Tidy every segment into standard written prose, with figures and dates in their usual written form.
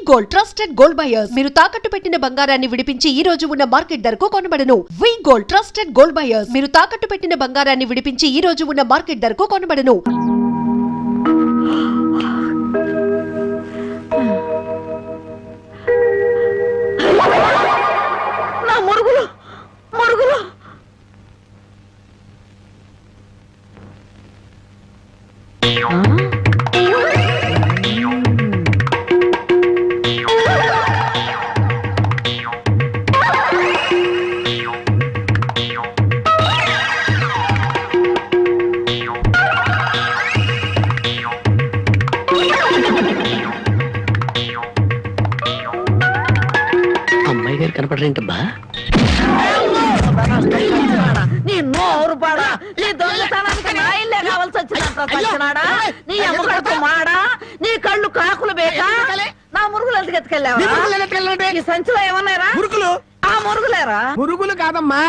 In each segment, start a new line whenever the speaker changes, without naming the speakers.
Gold trusted gold buyers మీరు తాకట్టు పెట్టిన బంగారాన్ని విడిపించి ఈ రోజు ఉన్న మార్కెట్ ధరకు కొనబడను. వి గోల్డ్ ట్రస్టెడ్ గోల్డ్ బయర్స్ మీరు తాకట్టు పెట్టిన బంగారాన్ని విడిపించి ఈ రోజు ఉన్న మార్కెట్ ధరకు కొనబడను.
నా మురుగులు మురుగులు
అమ్మాయి గారు కనపడరేంటబ్బా?
నీ నోరు పాడా, నీ దొంగతనానికి నా ఇల్లే కావాల్సి వచ్చినాడా? నీ అమ్మగడుపు మాడా, నీ కళ్ళు కాకులు బేకా, నా మురుగులు ఎందుకు ఎత్తుకెళ్ళావా? ఈ సంచిలో ఏమన్నారా?
మురుగులు.
ఆ మురుగులేరా?
మురుగులు కాదమ్మా,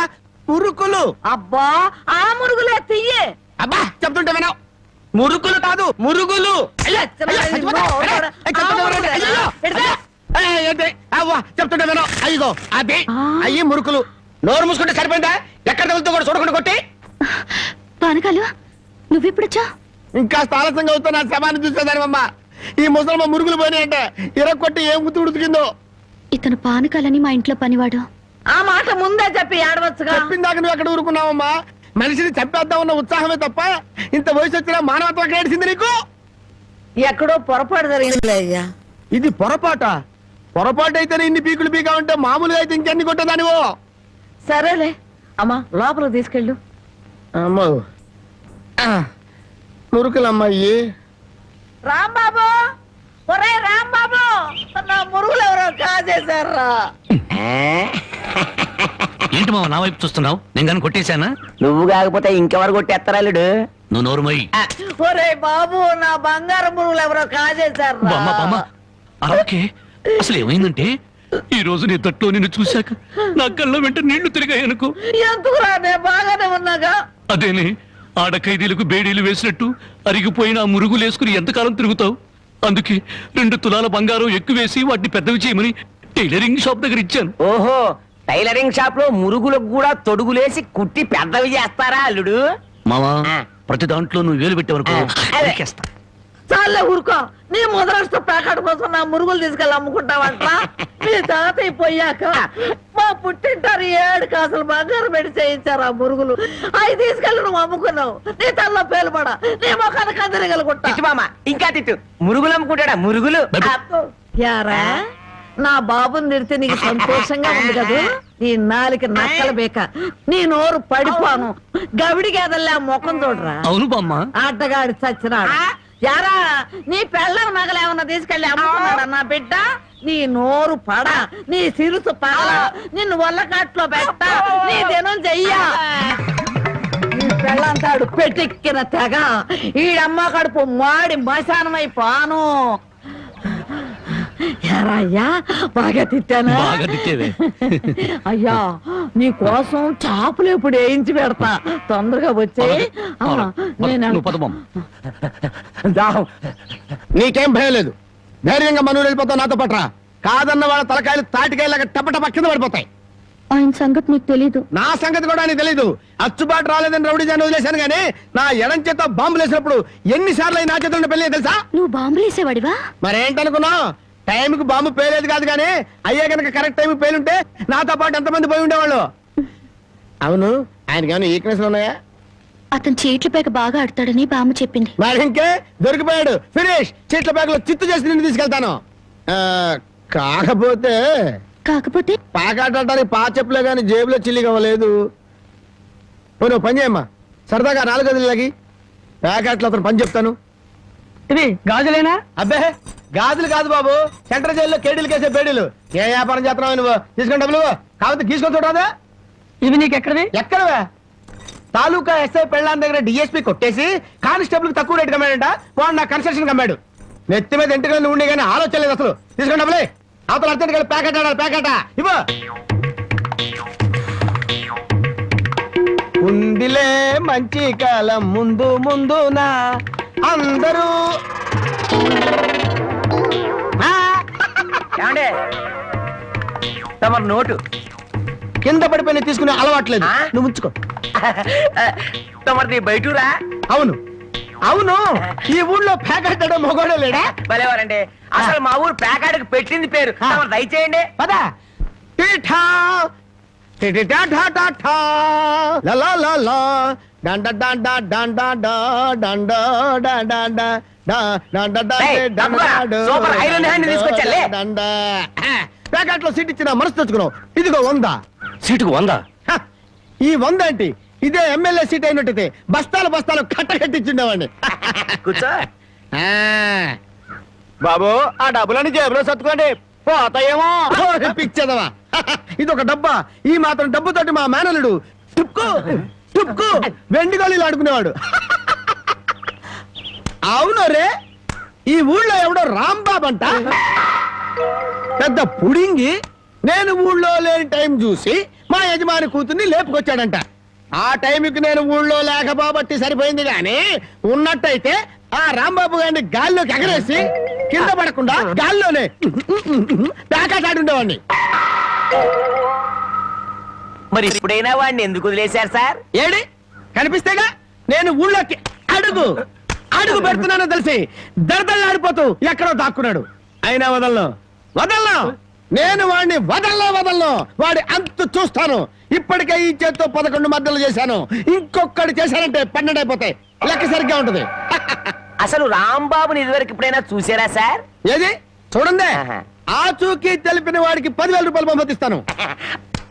మురుకులు.
అబ్బా, ఆ మురుగులే తీయే.
అబ్బా చెప్తుంటే వినవు. మురుకులు కాదు, మురుగులు. చెప్తుంటే వినవు. అయ్యో అదే అయ్యి మురుకులు. నోరు మూసుకుంటే సరిపోయిందా? ఎక్కడ తగులుతూ కూడా చూడకుండా కొట్టి.
పానకాలు నువ్వెప్పుడొచ్చా?
ఇంకా ఆలస్యంగా అవుతా నా శవాన్ని చూసేదానివమ్మా. ఈ ముసలమ్మ మురుగులు పోయినాయంటే ఇరగొట్టి ఏం గుర్తు ఉడుతుందో.
ఇతను పానకాలని మా ఇంట్లో పనివాడు.
ఆ మాట ముందే చెప్పి ఆడవచ్చుగా.
చెప్పిందాక నువ్వు ఎక్కడ ఊరుకున్నావమ్మా? మనిషిని చంపేద్దామన్న ఉత్సాహమే తప్ప ఇంత వయసు వచ్చినా మానవత్వం ఏడిసింది నీకు?
ఎక్కడో పొరపాటు జరిగిందిలే అయ్యా.
ఇది పొరపాట. పొరపాటు అయితేనే ఇన్ని పీకులు పీకా ఉంటే మామూలుగా అయితే ఇంకెన్ని కొట్టేదానివో.
సరేలే అమ్మా, లోపలికి తీసుకెళ్ళు.
అమ్మో మురుకులమ్మాయి.
రాంబాబు, ఒరే రాంబాబు, నా మురుగులు ఎవరో కాజేశారా?
ఏంటి మామ నా వైపు చూస్తున్నావు? నేను కానీ కొట్టేశానా?
నువ్వు కాకపోతే ఇంకెవరు కొట్టేస్తారాలుడు?
నువ్వు నోరుమోయి.
ఒరే బాబు, నా బంగారం మురుగులు ఎవరో కాజేశారా?
బామ్మ బామ్మ అలాగే. అసలు ఏమైందంటే ఈ రోజు నీ తట్లో నిన్ను చూశాక నా కళ్ళ వెంట నీళ్లు తిరిగాయనుకో.
ఎందుకు రానే, బాగానే ఉన్నాగా.
అదేనే, ఆడ ఖైదీలకు బేడీలు వేసినట్టు అరిగిపోయిన ఆ మురుగులు వేసుకుని ఎంతకాలం తిరుగుతావు? అందుకే 2 తులాల బంగారం ఎక్కువేసి వాటిని పెద్దవి చేయమని టైలరింగ్ షాప్ దగ్గర ఇచ్చాను.
ఓహో, టైలరింగ్ షాప్ లో మురుగులకు కూడా తొడుగులేసి కుట్టి పెద్దవి చేస్తారా అల్లుడు?
మావా, ప్రతి దాంట్లో నువ్వు వేలు పెట్టేవరకు
చాలే ఊరుకో. నీ ముద్రస్త ప్యాకెట్ కోసం నా మురుగులు తీసుకెళ్ళి అమ్ముకుంటావంట. మీ తాతయ్య పోయాక మా పుట్టింటారు 7 కాసులు బంగారం పెట్టి చేయించారు ఆ మురుగులు. అవి తీసుకెళ్ళి నువ్వు అమ్ముకున్నావు. నీ తల్లో పేలుపడ, నీ మొఖానికి అందరిగలుగుంటా.
మామ ఇంకా తిట్టు. మురుగులు అమ్ముకుంటాడా? మురుగులు.
యారా, నా బాబుని తిడితే నీకు సంతోషంగా ఉంది కదా? నీ నాలిక నక్కల బేక, నీ నోరు పడిపోను. గవిడి గేదల్లా ముఖం చూడరా.
అవును బామ్మ.
ఆటగాడి చచ్చినాడు. యారా, నీ పెళ్ళం నగలేమన్నా తీసుకెళ్ళి అమ్ముకున్నాడా నా బిడ్డ? నీ నోరు పడ, నీ సిరుసు పగల, నిన్ను వల్లకాట్లో పెట్ట, నీ దినం చెయ్యా. నీ పెళ్ళంతాడు పెట్టెక్కిన తెగ, ఈడమ్మ కడుపు మాడి మశానమైపోను. అయ్యా, బాగా తిట్టానా?
బాగా తిట్టేవే.
అయ్యా, నీ కోసం చాపులు ఎప్పుడు వేయించి పెడతా. తొందరగా వచ్చే.
నీకేం భయం లేదు. ధైర్యంగా మనూరు వెళ్ళిపోతావు నాతో పట్రా. కాదన్న వాళ్ళ తలకాయలు తాటికాయలాగా టపటప కింద పడిపోతాయి.
ఆయన సంగతి నీకు తెలీదు.
నా సంగతి కూడా నీకు తెలీదు. అచ్చుబాటు రాలేదని రౌడీ జాన్ని వదిలేశాను గానీ నా ఎడం చేత బాంబులు వేసినప్పుడు ఎన్నిసార్లు నా చేతుల్లో పెళ్ళి తెలుసా?
నువ్వు బాంబులు వేసేవాడివా?
మరేంటనుకున్నావు? టైంకి బాంబు పేలేదు కాదు కానీ అయ్యే కనుక కరెక్ట్ టైం పేలుంటే నాతో పాటు ఎంతమంది పోయి ఉండేవాళ్ళు. అవును, ఆయనకి ఏమైనా ఈక్నెస్ ఉన్నాయా?
అతను చీట్ల పేక బాగా ఆడతాడని బామ్మ చెప్పింది.
మరి ఇంకే దొరికిపోయాడు. ఫినిష్. చీట్ల పేకలో చిత్తు చేసి నిన్ను తీసుకెళ్తాను. కాకపోతే పాకాడటానికి పా చెప్పులే గాని జేబులో చిల్లిగా లేదు. నువ్వు పని చేయమ్మా, సరదాగా 4 గదులకి ప్యాకెట్లో అతను పని చెప్తాను.
ఇది గాజులేనా?
అబ్బే గాజులు కాదు బాబు, సెంట్రల్ జైల్లో కేడీలు కేసే బేడీలు. ఏ వ్యాపారం చేస్తున్నావు నువ్వు? తీసుకుని డబ్బులు కాబట్టి తీసుకొని చూడరాదా?
ఇవి నీకు ఎక్కడవి?
ఎక్కడవే? తాలూకా ఎస్ఐ పెళ్ళాన్ దగ్గర డిఎస్పీ కొట్టేసి కానిస్టేబుల్ తక్కువ రేటు కమ్మాడంట. వాడు నా కన్స్ట్రక్షన్ కమ్మాడు. నెత్తి మీద ఎంటికలు ఉండే కానీ ఆలోచన లేదు అసలు. తీసుకుని డబ్బులే. అవతల అర్జెంట్ గా ప్యాకెట్ ఆడాలి. ప్యాకెట్ ఇవ్వ. ఉందిలే మంచి కాలం ముందు ముందునా అందరూ
ఏమండి తమరు నోటు
కింద పడిపోయిన తీసుకునే అలవాట్లేదు
ఆ?
నువ్వు ఉంచుకో.
తమరిది బయటూరా?
అవును అవును, ఈ ఊళ్ళో పేకట్టడం మొగోడే లేడా?
భలేవారండి. అసలు మా ఊరు పేకాడికి పెట్టింది పేరు.
ఆ.
తమరు దయచేయండి.
పదా టీఠా టిటిటా ఠా ఠా ఠా లా లా లా లా డండ డండ డండ డా డండ డండ డా డా డండ డా
ఏయ్, తప్పుగా. సూపర్ ఐరన్ హ్యాండ్ తీసుకొచ్చాలే.
డండ ప్యాకెట్లో సీట్ ఇచ్చిన మనసు తెచ్చుకున్నావు. ఇదిగో 100.
సీటుకు 100.
హ, ఈ 100 ఏంటి? ఇదే ఎమ్మెల్యే సీట్ అయినట్టయితే బస్తాలు బస్తాలు కట్టగట్టించుండేవాడిని.
కూర్చో.
బాబు ఆ డబ్బులని జేబులో సర్దుకోండి, పోతాయేమో. పిచ్చదవా, ఇదొక డబ్బా. ఈ మాత్రం డబ్బుతోటి మా మేనలుడు టుక్కు టుక్కు వెండి గోళీలు ఆడుకునేవాడు. అవును రే, ఈ ఊళ్ళో ఎవడో రాంబాబు అంట పెద్ద పుడింగి. నేను ఊళ్ళో లేని టైం చూసి మా యజమాని కూతుర్ని లేపుకొచ్చాడంట. ఆ టైంకి నేను ఊళ్ళో లేకపోబట్టి సరిపోయింది గాని, ఉన్నట్టయితే ఆ రాంబాబు గారిని గాల్లోకి ఎగరేసి కింద పడకుండా గాల్లోనే ప్యాకాటాడుండేవాడిని.
మరి ఇప్పుడైనా వాడిని ఎందుకు వదిలేశారు సార్?
ఏడి కనిపిస్తేగా నేను ఊళ్ళోకి అడుగు అడుగు పెడుతున్నానో తెలిసి దర్దల్లాడిపోతూ ఎక్కడో దాక్కున్నాడు. అయినా వదలను. నేను వాడిని వదలను. వాడి అంతు చూస్తాను. ఇప్పటికే ఈ చేత్తో 11 మద్దలు చేశాను. ఇంకొకటి చేశానంటే 12 అయిపోతాయి. లెక్క సరిగ్గా ఉంటుంది.
అసలు రాంబాబుని ఇదివరకు ఇప్పుడైనా చూసారా సార్?
ఏది చూడండి,
ఆహా.
ఆ చూకి తెలిపిన వాడికి 10,000 రూపాయలు పంపిస్తాను.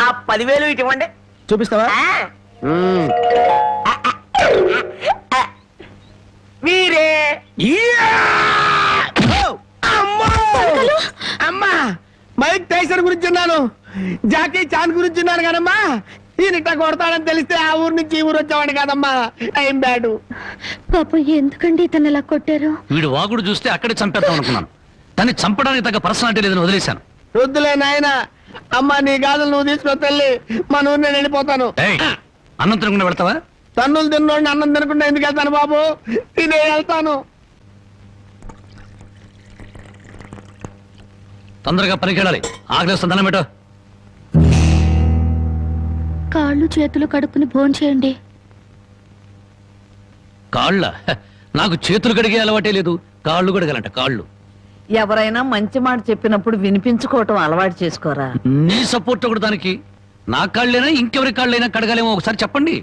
ఆ 10,000 ఇటు ఇవ్వండి.
చూపిస్తావా?
ఆ,
మ్మ్.
మీరే.
యా! ఓ! అమ్మో! అమ్మా, మైక్ టైసన్ గురించి విన్నాను, జాకీ చాన్ గురించి విన్నాను కానమ్మా, ఈయనిట్ట కొడతాడని తెలిస్తే ఆ ఊరు నుంచి ఈ ఊరు వచ్చేవాడు కాదమ్మా. Time bad.
పాపం ఎందుకండి ఇతను ఇలా కొట్టారు?
వీడు వాగుడు చూస్తే అక్కడే చంపేద్దాం అనుకున్నాను. దాన్ని చంపడానికి తగ్గ పర్సనాలిటీ లేదని వదిలేశాను.
వద్దులే నాయన, అమ్మా నీ గాజులు నువ్వు తీసుకో తల్లి, మన ఊరు నేను వెళ్ళిపోతాను.
ఏయ్, అన్నం తినకుండా వెళ్తావా?
తన్నులు తిన్నోడిని అన్నం తినకుండా ఎందుకు వెళ్తాను బాబు, తినే వెళ్తాను.
తొందరగా పనికి వెళ్ళాలి. ఆకలిస్తుంది, దండం పెట్టు.
కాళ్ళు చేతులు కడుక్కుని భోంచేయండి.
కాళ్ళ నాకు చేతులు కడిగే అలవాటే లేదు, కాళ్ళు కడగాలంట. కాళ్ళు
ఎవరైనా మంచి మాట చెప్పినప్పుడు వినిపించుకోవటం అలవాటు చేసుకోరా.
నీ సపోర్ట్ ఒకటి దానికి. నా కాళ్ళైనా ఇంకెవరి కాళ్ళైనా కడగాలేమో ఒకసారి చెప్పండి.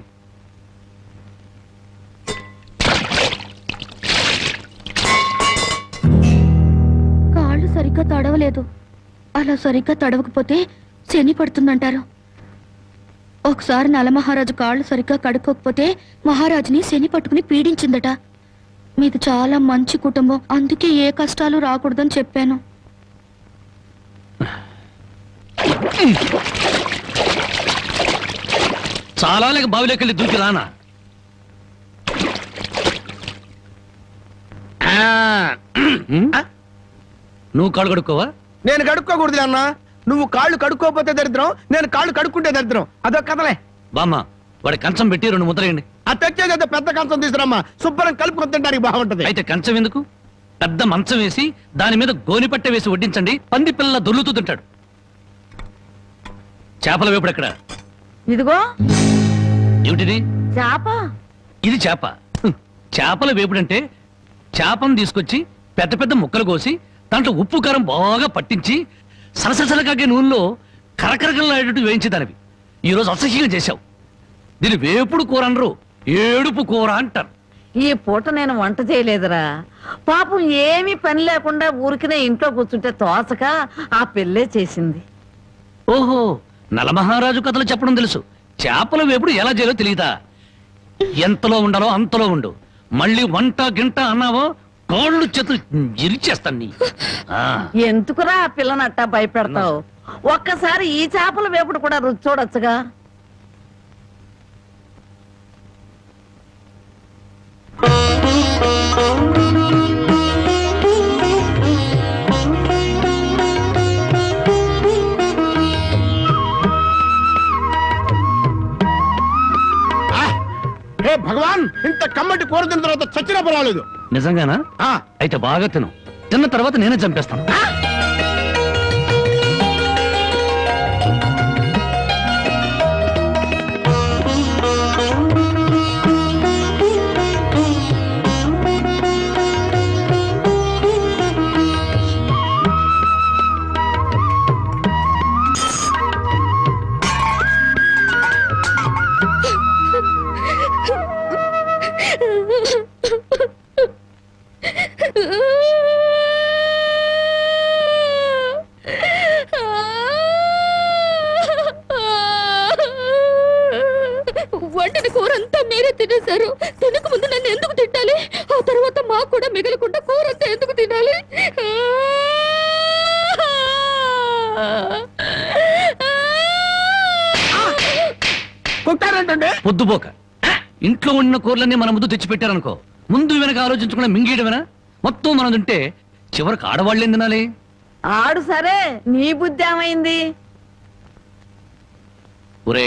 కాళ్ళు సరిగ్గా తడవలేదు. అలా సరిగ్గా తడవకపోతే శని పడుతుందంటారు. ఒకసారి నలమహారాజు కాళ్ళు సరిగ్గా కడుక్కోకపోతే మహారాజుని శని పట్టుకుని పీడించిందట. మీది చాలా మంచి కుటుంబం, అందుకే ఏ కష్టాలు రాకూడదని చెప్పాను.
చాలా లేక బావిలోకెళ్ళి దూకి రానా? నువ్వు కాళ్ళు కడుక్కోవా?
నేను కడుక్కోకూడదు అన్న. నువ్వు కాళ్ళు కడుక్కోపోతే దరిద్రం, నేను కాళ్ళు కడుక్కుంటే దరిద్రం. అదొక కథలే.
బామ్మ, వాడి కంచం పెట్టి 2 ముద్రయండి.
ఆ తెచ్చేదైతే పెద్ద కంచం తీసుకురమ్మా, శుభ్రం కలుపుకొని తింటానికి బాగుంటది.
అయితే కంచం ఎందుకు, పెద్ద మంచం వేసి దాని మీద గోనిపట్ట వేసి వడ్డించండి. పంది పిల్ల దొర్లుతూ తింటాడు. చేపల వేపుడు ఎక్కడ?
ఇదిగో
ఏమిటిది?
చేప.
ఇది చేప. చేపల వేపుడంటే చేపను తీసుకొచ్చి పెద్ద పెద్ద ముక్కలు కోసి దాంట్లో ఉప్పు కారం బాగా పట్టించి సలసలకాగే నూనెలో కరకరకలాడేటట్టు వేయించేదానివి. ఈరోజు అసహ్యంగా చేశావు. దీని వేపుడు కూర అనరు, ఏడుపు కూర అంటారు.
ఈ పూట నేను వంట చేయలేదురా. పాపం ఏమీ పని లేకుండా ఊరికినే ఇంట్లో కూర్చుంటే తోచక ఆ పెళ్ళే చేసింది.
ఓహో, నలమహారాజు కథలు చెప్పడం తెలుసు, చేపల వేపుడు ఎలా చేయాలో తెలియదా? ఎంతలో ఉండాలో అంతలో ఉండు. మళ్ళీ వంట గింట అన్నావో కాళ్ళు చేతులు ఇరిచేస్తాను నీ. ఆ.
ఎందుకురా ఆ పిల్లనట్టా భయపెడతావు? ఒక్కసారి ఈ చేపల వేపుడు కూడా రుచి చూడొచ్చుగా.
హే భగవాన్, ఇంత కమ్మటి కూర తిన్న తర్వాత చచ్చినా పర్వాలేదు.
నిజంగానా?
ఆ,
అయితే బాగా తిను. తిన్న తర్వాత నేనే చంపేస్తాను.
కొట్టారంటే
పొద్దుపోక ఇంట్లో ఉన్న కూరలన్నీ మన ముందు తెచ్చి పెట్టారనుకో, ముందు వెనక ఆలోచించకుండా మింగేయడమేనా? మొత్తం మనం తింటే చివరికి ఆడవాళ్ళేం తినాలి?
ఆడు సరే, నీ బుద్ధి ఏమైంది?
ఒరే,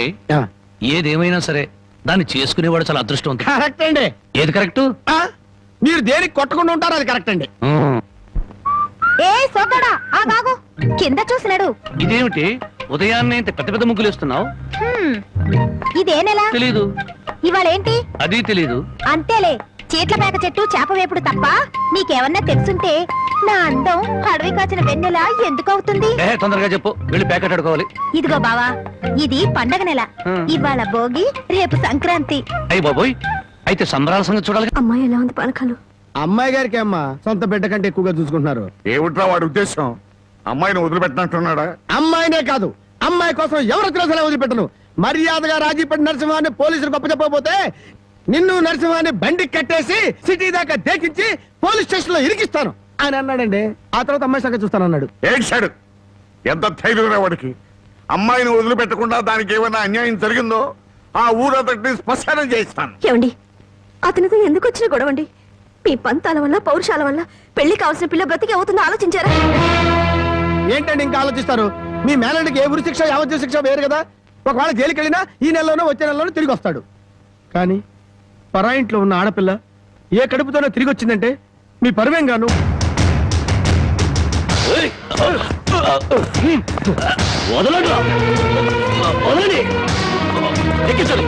ఏదేమైనా సరే దాన్ని చేసుకునేవాడు చాలా అదృష్టవంతుడు.
కరెక్ట్ అండి.
ఏది కరెక్ట్?
మీరు దేనికి కొట్టకుండా ఉంటారు, అది కరెక్ట్ అండి.
ఏ సోకడా ఆగాగు, కింద చూసినాడు.
ఇదేమిటి ఉదయాన్నే ఇంత పెద్ద పెద్ద ముగ్గులు వేస్తున్నావు?
ఇదే నెల?
తెలీదు.
ఇవాళ ఏంటి?
అది తెలీదు.
అంతేలే, చీట్ల పేక చెట్టు చేప వేపుడు తప్ప నీకేమన్నా తెలుసుంటే నా అందం అడవి కాచిన వెన్నెల ఎందుకు అవుతుంది?
తొందరగా చెప్పు, వెళ్ళి ప్యాకెట్ ఆడుకోవాలి.
ఇదిగో బావా, ఇది పండగ నెల. ఇవాళ భోగి, రేపు సంక్రాంతి.
అయ్యి బాబోయ్, అయితే సంబరాల సంగతి చూడాలి.
అమ్మాయి ఎలా ఉంది పలకలు?
అమ్మాయి గారికి అమ్మా సొంత బిడ్డ కంటే ఎక్కువగా చూసుకుంటున్నారు.
ఏమిట్రా వాడి ఉద్దేశం? అమ్మాయిని వదిలిపెట్టినట్టున్నాడా?
అమ్మాయినే కాదు, అమ్మాయి కోసం ఎవరు తెలిసిన వదిలిపెట్టను. మర్యాదగా రాజీపడి నరసింహాన్ని పోలీసులు గొప్ప చెప్పకపోతే నిన్ను నరసింహాన్ని బండి కట్టేసి సిటీ దాకా దేకించి పోలీస్ స్టేషన్ లో ఇరికిస్తాను అని అన్నాడండి. ఆ తర్వాత అమ్మాయి సంగతి చూస్తానన్నాడు.
ఏడ్చాడు. ఎంత ధైర్యం వాడికి! అమ్మాయిని వదిలిపెట్టకుండా దానికి ఏమైనా అన్యాయం జరిగిందో ఆ ఊరంతటిని శ్మశానం చేయిస్తాను.
ఏమండి, అతనితో ఎందుకు వచ్చిన గొడవండి? మీ పంతాల వల్ల, పౌరుషాల వల్ల పెళ్లి కావాల్సిన పిల్ల బ్రతికి అవుతుందో ఆలోచించారా?
ఏంటండి ఇంకా ఆలోచిస్తారు? మీ మేనడికి ఏ ఉరి శిక్ష యావజ్జీవ శిక్ష వేరు కదా. ఒకవేళ జైలుకి వెళ్ళినా ఈ నెలలోనో వచ్చే నెలలోనో తిరిగి వస్తాడు. కానీ పరాయింట్లో ఉన్న ఆడపిల్ల ఏ కడుపుతోనో తిరిగి వచ్చిందంటే మీ పరువేం గాను.
వదలండి, వదలండి, ఎక్కించాలి.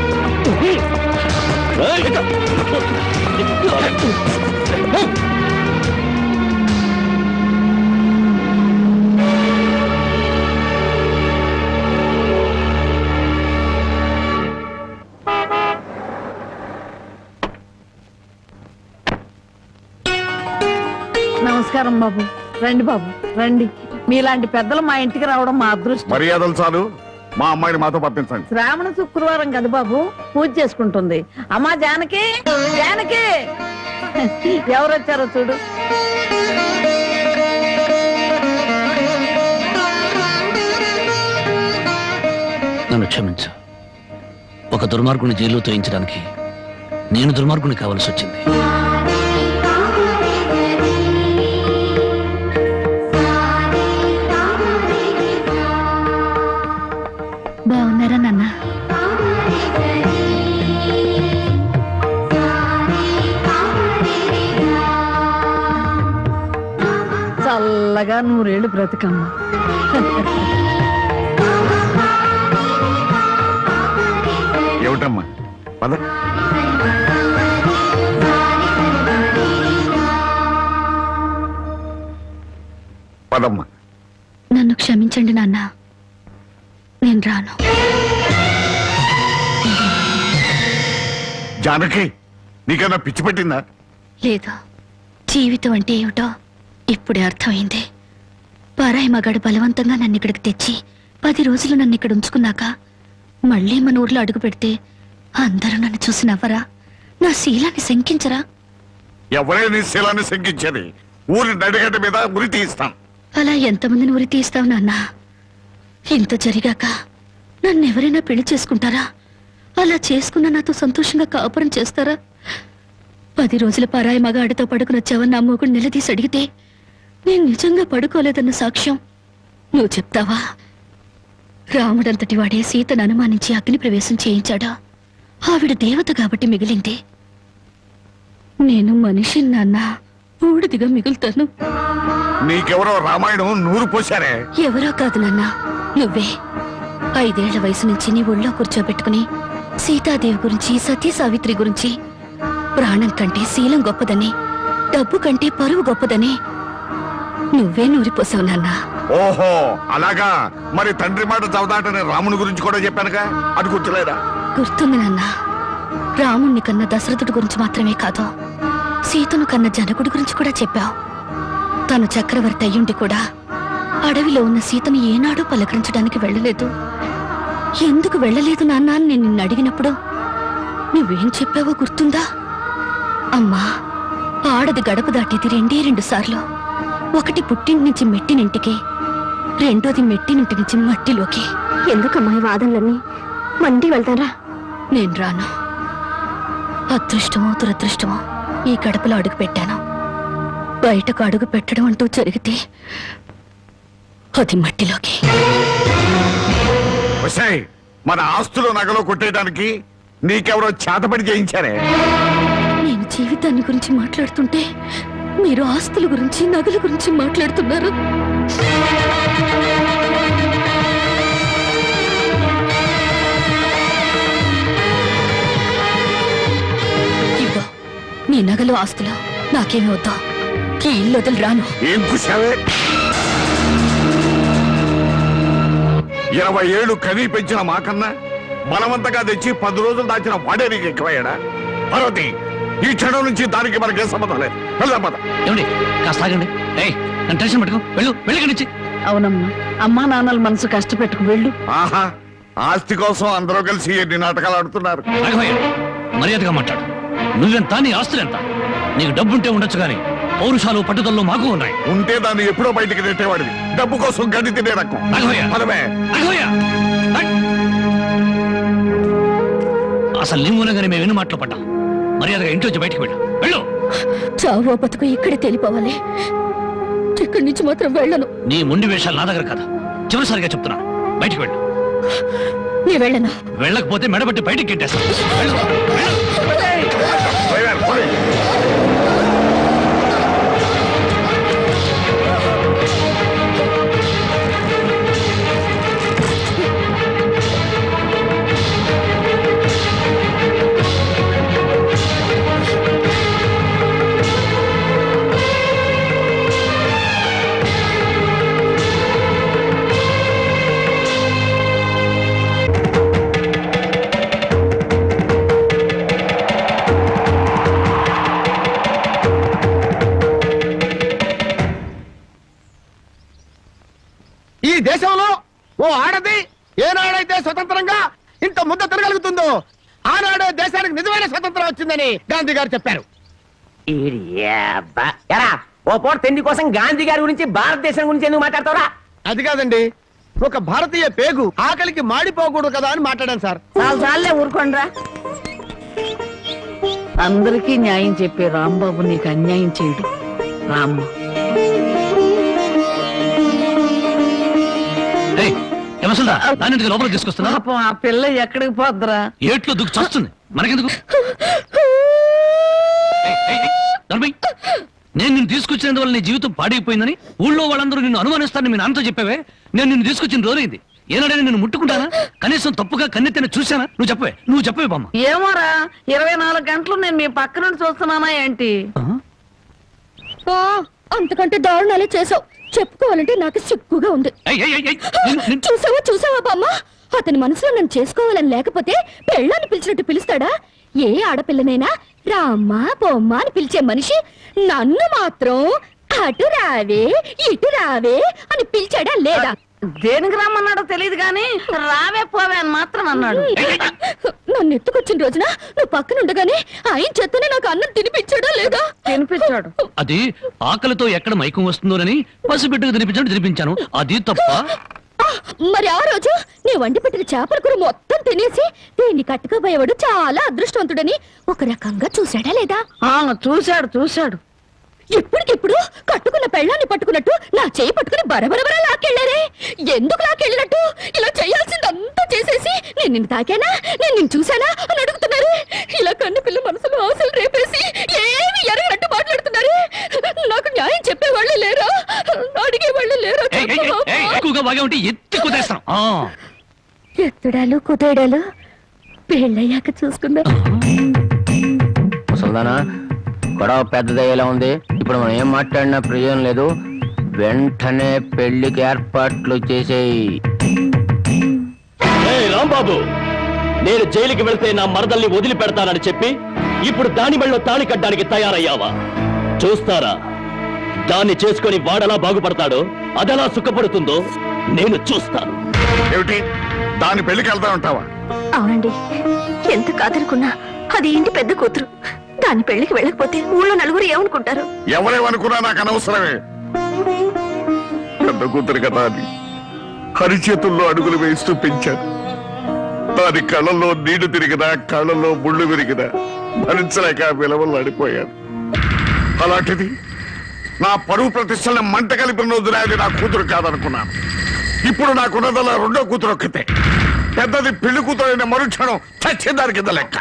నమస్కారం బాబు. రండి బాబు, రండి. మీలాంటి పెద్దలు మా ఇంటికి రావడం మా అదృష్టం.
మర్యాదలు చాలు, మా అమ్మాయిని మాతో పంపించండి.
శ్రావణ శుక్రవారం కదా బాబు, పూజ చేసుకుంటుంది. అమ్మా జానకి, జానకి, ఎవరొచ్చారో చూడు.
నన్ను క్షమించు. ఒక దుర్మార్గుని జైల్లో తోయించడానికి నేను దుర్మార్గుని కావాల్సి వచ్చింది.
బాగున్నారా నాన్న?
చల్లగా 100 ఏళ్ళు బ్రతికమ్మ.
ఏమిటమ్మా? పద. పదమ్మా.
నన్ను క్షమించండి నాన్న, నేను రాను.
జానకి, నీకన్నా పిచ్చి పెట్టిందా?
లేదు, జీవితం అంటే ఏమిటో ఇప్పుడే అర్థమైంది. పరాయి మగాడు బలవంతంగా నన్ను ఇక్కడికి తెచ్చి 10 రోజులు నన్ను ఇక్కడ ఉంచుకున్నాక మళ్ళీ మన ఊర్లో అడుగు పెడితే అందరూ నన్ను చూసి నవ్వరా? నా శీలాన్ని శంకించరా?
ఎవరే నీ శీలాన్ని శంకించేది? ఊరి నడిగడ్డ మీద ఉరి తీస్తాం.
అలా ఎంతమందిని ఉరి తీస్తావు నాన్న? ఇంత జరిగాక నన్ను ఎవరైనా పెళ్లి చేసుకుంటారా? అలా చేసుకున్న నాతో సంతోషంగా కాపురం చేస్తారా? 10 రోజుల పరాయి మగాడితో పడుకుని వచ్చావని నా మూగుడు నిలదీసి అడిగితే నేను నిజంగా పడుకోలేదన్న సాక్ష్యం నువ్వు చెప్తావా? రాముడంతటి వాడే సీతను అనుమానించి అగ్ని ప్రవేశం చేయించాడా? ఆవిడ దేవత కాబట్టి మిగిలింది. నేను మనిషి నాన్న, బూడిదిగా మిగులుతాను.
నీకెవరో రామాయణం 100 పోశారే.
ఎవరో కాదు నాన్న, నువ్వే. 5 ఏళ్ల వయసు నుంచి నీ ఒళ్ళో కూర్చోబెట్టుకుని సీతాదేవి గురించి, సతీ సావిత్రి గురించి, ప్రాణం కంటే శీలం గొప్పదని, డబ్బు కంటే పరువు గొప్పదని నువ్వే నూరిపోసావు నాన్న.
ఓహో అలాగా. మరి తండ్రి మాట చవదాటని రాముని గురించి కూడా చెప్పానుగా, అది గుర్తులేదా?
గుర్తుంది నాన్న. రాముణ్ణి కన్న దశరథుడి గురించి మాత్రమే కాదు, సీతను కన్న జనకుడి గురించి కూడా చెప్పావు. తను చక్రవర్తి అయ్యుండి కూడా అడవిలో ఉన్న సీతను ఏనాడూ పలకరించడానికి వెళ్ళలేదు. ఎందుకు వెళ్ళలేదు నాన్న అని నేను నిన్ను అడిగినప్పుడు నువ్వేం చెప్పావో గుర్తుందా? అమ్మా, ఆడది గడప దాటేది 2 సార్లు. ఒకటి పుట్టింటి నుంచి మెట్టినింటికి, రెండోది మెట్టి నుండి నుంచి మట్టిలోకి.
ఎందుకమ్మా ఈ వాదనలన్నీ? మండి వెళ్తారా?
నేను రాను. అదృష్టమో దురదృష్టమో ఈ గడపలో అడుగు పెట్టాను. బయటకు అడుగు పెట్టడం అంటూ జరిగితే అది మట్టిలోకి.
వసాయ్, మన ఆస్తులు నగలు కొట్టేయడానికి నీకెవరో చేతపడి చేయించారే?
నేను జీవితాన్ని గురించి మాట్లాడుతుంటే మీరు ఆస్తుల గురించి నగల గురించి మాట్లాడుతున్నారు. ఇవ్వ నీ నగలు ఆస్తులు నాకేమి వద్దా. ఈ ఇల్లు వదిలి రాను.
ఏం కూసావే? 20 ఏళ్ళు కనీ పెంచిన మాకన్నా బలవంతంగా తెచ్చి 10 రోజులు దాచిన వాడే నీకు ఎక్కువయ్యాడా? పార్వతి, ఈ క్షణం నుంచి దానికి మనకే సంబంధం లేదు. వెళ్దాం పద.
ఏమండి కాస్త ఆగండి. ఏయ్ నన్ను టెన్షన్ పెట్టుకో. వెళ్ళు వెళ్ళి నుంచి.
అవునమ్మా, అమ్మా నాన్నల మనసు కష్టపెట్టుకు వెళ్ళు.
ఆహా, ఆస్తి కోసం అందరూ కలిసి ఎన్ని నాటకాలు ఆడుతున్నారు.
రాఘవయ్య మర్యాదగా మాట్లాడు. నువ్వెంత, నీ ఆస్తులెంత? నీకు డబ్బుంటే ఉండొచ్చు కానీ పౌరుషాలు పట్టుదలలో మాకు ఉన్నాయి.
ఉంటే దాన్ని ఎప్పుడో బయటికి నెట్టేవాడివి. డబ్బు కోసం గడ్డి తినే రకం.
రాఘవయ్య,
పదవే.
రాఘవయ్య, రైట్. అసలు నీ మూలంగానే మేము ఎన్ని మాటలు పడ్డాం. మర్యాదగా ఇంట్లోంచి బయటికి వెళ్ళు. వెళ్ళు.
చావో బతుకు ఇక్కడే తెలిపోవాలి. ఇక్కడి నుంచి మాత్రం వెళ్ళను.
నీ మొండి వేషాలు నా దగ్గర కదా. చివరిసారిగా చెప్తున్నా, బయటికి వెళ్ళు.
నీ వెళ్ళను.
వెళ్ళకపోతే మెడబట్టి బయటికి గిట్టేస్తాను. వెళ్ళు, వెళ్ళు.
డ్రైవర్, పోనీ.
ఈ దేశంలో ఓ ఆడది ఏనాడైతే స్వతంత్రంగా ఇంత ముద్ద తిరగలుగుతుందో ఆనాడే దేశానికి నిజమైన స్వతంత్రం వచ్చిందని గాంధీ గారు చెప్పారు.
ఎరా ఓ పూట తిండి కోసం గాంధీ గారి గురించి భారతదేశం గురించి ఎందుకు మాట్లాడతావురా?
అది కాదండి, ఒక భారతీయ పేగు ఆకలికి మాడిపోకూడదు కదా అని మాట్లాడాను సార్.
చాలే ఊరుకోండ్రా. అందరికీ న్యాయం చెప్పే రాంబాబు నీకు అన్యాయం చేయడు. రామ్మ,
ఏయ్, ఏమసలుదా దాన్ని లోపలికి తీసుకొస్తున్నా?
పాపం ఆ పిల్ల ఎక్కడికి పోద్దురా?
ఏట్లో దుక్కు చస్తుంది. మనకెందుకు? ఏయ్, ఏయ్, ఏయ్, ధర్మయ్య, నేను నిన్ను తీసుకొచ్చినందువల్ల నీ జీవితం పాడైపోయిందని ఊళ్ళో వాళ్ళందరూ నిన్ను అనుమానిస్తారని మీ నాన్నతో చెప్పావే. నేను నిన్ను తీసుకొచ్చిన రోజైంది. ఏనాడైనా నిన్ను ముట్టుకుంటానా? కనీసం తప్పుగా కన్నెత్తిన చూశానా? నువ్వు చెప్పవే బామ్మ.
ఏమోరా, 24 గంటలు నేను మీ పక్క నుండి చూస్తున్నానా ఏంటి?
అంతకంటే దారుణాలే చేసావు. చెప్పుకోవాలంటే నాకు సిగ్గుగా ఉంది.
ఏయ్, ఏయ్, ఏయ్, ఏయ్, నిన్ను-
చూసావా బామ్మ? అతని మనసులో నన్ను చేసుకోవాలని లేకపోతే పెళ్ళాన్ని పిలిచినట్టు పిలుస్తాడా? ఏ ఆడపిల్లనైనా రామ్మా బొమ్మ అని పిలిచే మనిషి నన్ను మాత్రం అటు రావే ఇటు రావే అని పిలిచాడా లేదా?
దేనికి రమ్మన్నాడో తెలియదు గాని రావే పోవే అని మాత్రం అన్నాడు.
నన్ను ఎత్తుకొచ్చిన రోజున నువ్వు పక్కనుండగానే ఆయన చేతనే నాకు అన్నం తినిపించాడా లేదా?
తినిపించాడు.
అది ఆకలితో ఎక్కడ మైకం వస్తుందోనని పసిబిడ్డకు తినిపించాను. అది తప్ప.
మరి ఆ రోజు నీ వండి పెట్టిన చేపల కూర మొత్తం తినేసి దీన్ని కట్టుకోబోయేవాడు చాలా అదృష్టవంతుడని ఒక రకంగా చూశాడా లేదా?
చూశాడు.
ఇప్పటికిప్పుడు కట్టుకున్న పెళ్ళాన్ని పట్టుకున్నట్టు నా చేయి పట్టుకుని బరబరబర లాక్కెళ్ళారే. ఎందుకు లాక్కెళ్ళినట్టు? ఇలా చేయాల్సిందంతా చేసేసి నేను నిన్ను తాకానా, నేను నిన్ను చూశానా అని అడుగుతున్నారు. ఇలా కన్ను పిల్ల మనసులో ఆశలు రేపేసి ఏమి ఎరగనట్టు మాట్లాడుతున్నారు. నాకు న్యాయం చెప్పేవాళ్ళే లేరా? అడిగేవాళ్ళే లేరా?
ఎక్కువగా బాగా ఉంటే ఎత్తి కుదేస్తాం.
ఎత్తుడాలు కుదేడాలు పెళ్ళయ్యాక చూసుకుందా.
ముసల్దానా, గొడవ పెద్దదయ్యేలా ఉంది. ఇప్పుడు మనం ఏం మాట్లాడినా ప్రయోజనం లేదు. వెంటనే పెళ్లికి ఏర్పాట్లు చేసేయి.
రాంబాబు, నేను జైలుకి వెళ్తే నా మరదల్ని వదిలిపెడతానని చెప్పి ఇప్పుడు దాని మెళ్ళో తాళి కట్టడానికి తయారయ్యావా? చూస్తారా దాన్ని చేసుకొని వాడలా బాగుపడతాడో, అదెలా సుఖపడుతుందో నేను చూస్తాను.
ఏమిటి దాని పెళ్లికి వెళ్తా ఉంటావా?
అవునండి, ఎంత కాదనుకున్నా అది ఇంటి పెద్ద కూతురు. దాని పెళ్లికి వెళ్ళకపోతే ఊళ్ళో నలుగురు ఏమనుకుంటారు?
ఎవరేమనుకున్నా నాకు అనవసరమే. పెద్ద కూతురు కదా అని అరిచేతుల్లో అడుగులు వేస్తూ పెంచాను. దాని కళ్ళల్లో నీళ్లు తిరిగినా కళ్ళల్లో ముళ్ళు విరిగినా భరించలేక విలవలాడిపోయాను. అలాంటిది నా పరువు ప్రతిష్టలను మంట కలిపిన రోజున అది నా కూతురు కాదనుకున్నాను. ఇప్పుడు నాకున్నదల్లా రెండో కూతురు ఒక్కతే. పెద్దది పెళ్లి కూతురు అయిన మరుక్షణం చచ్చేదాని కింద లెక్క.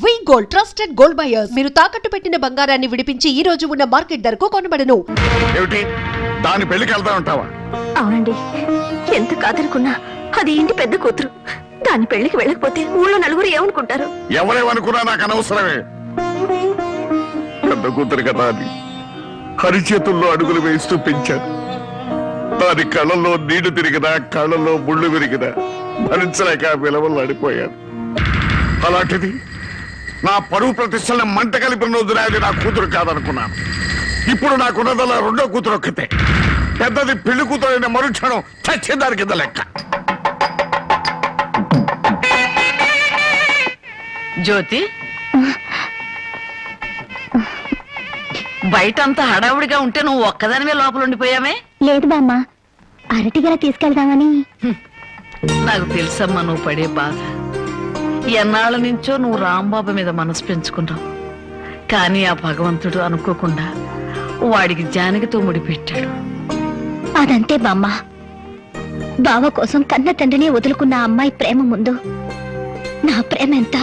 వి గోల్డ్ ట్రస్టెడ్ గోల్డ్ బయర్స్. మీరు తాకట్టు పెట్టిన బంగారాన్ని విడిపించి ఈ రోజు ఉన్న మార్కెట్ ధరకు కొనబడను.
ఏమిటి దాని పెళ్లికి వెళ్తా ఉంటావా?
అవునండి, ఎంత కాదనుకున్నా అది ఇంటి పెద్ద కూతురు. దాని పెళ్లికి వెళ్ళకపోతే ఊళ్ళో నలుగురు ఏమనుకుంటారు?
ఎవరేమనుకున్నా నాకు అనవసరమే. పెద్ద కూతురు కదా అని అరిచేతుల్లో అడుగులు వేస్తూ పెంచాను. దాని కళ్ళల్లో నీళ్లు తిరిగినా కళ్ళల్లో ముళ్ళు విరిగినా భరించలేక విలవలాడిపోయాను. అలాంటిది నా పరువు ప్రతిష్టలను మంట కలిపిన రోజున అది నా కూతురు కాదనుకున్నాను. ఇప్పుడు నాకున్నదల్లా రెండో కూతురు ఒక్కతే. పెద్దది పెళ్లి కూతురు అయిన మరుక్షణం చచ్చేదాని కింద లెక్క.
జ్యోతి, బయటంతా హడావుడిగా ఉంటే నువ్వు ఒక్కదానివే లోపల ఉండిపోయామే?
లేదు బామ్మ, అరటిగల తీసుకెళ్దామని.
నాకు తెలుసమ్మా నువ్వు పడే బాధ. ఎన్నాళ్ళ నుంచో నువ్వు రాంబాబు మీద మనసు పెంచుకున్నావు. కానీ ఆ భగవంతుడు అనుకోకుండా వాడికి జానకితో ముడిపెట్టాడు.
అదంతే బామ్మ. బావ కోసం కన్న తండ్రిని వదులుకున్న అమ్మాయి ప్రేమ ముందు నా ప్రేమ ఎంత?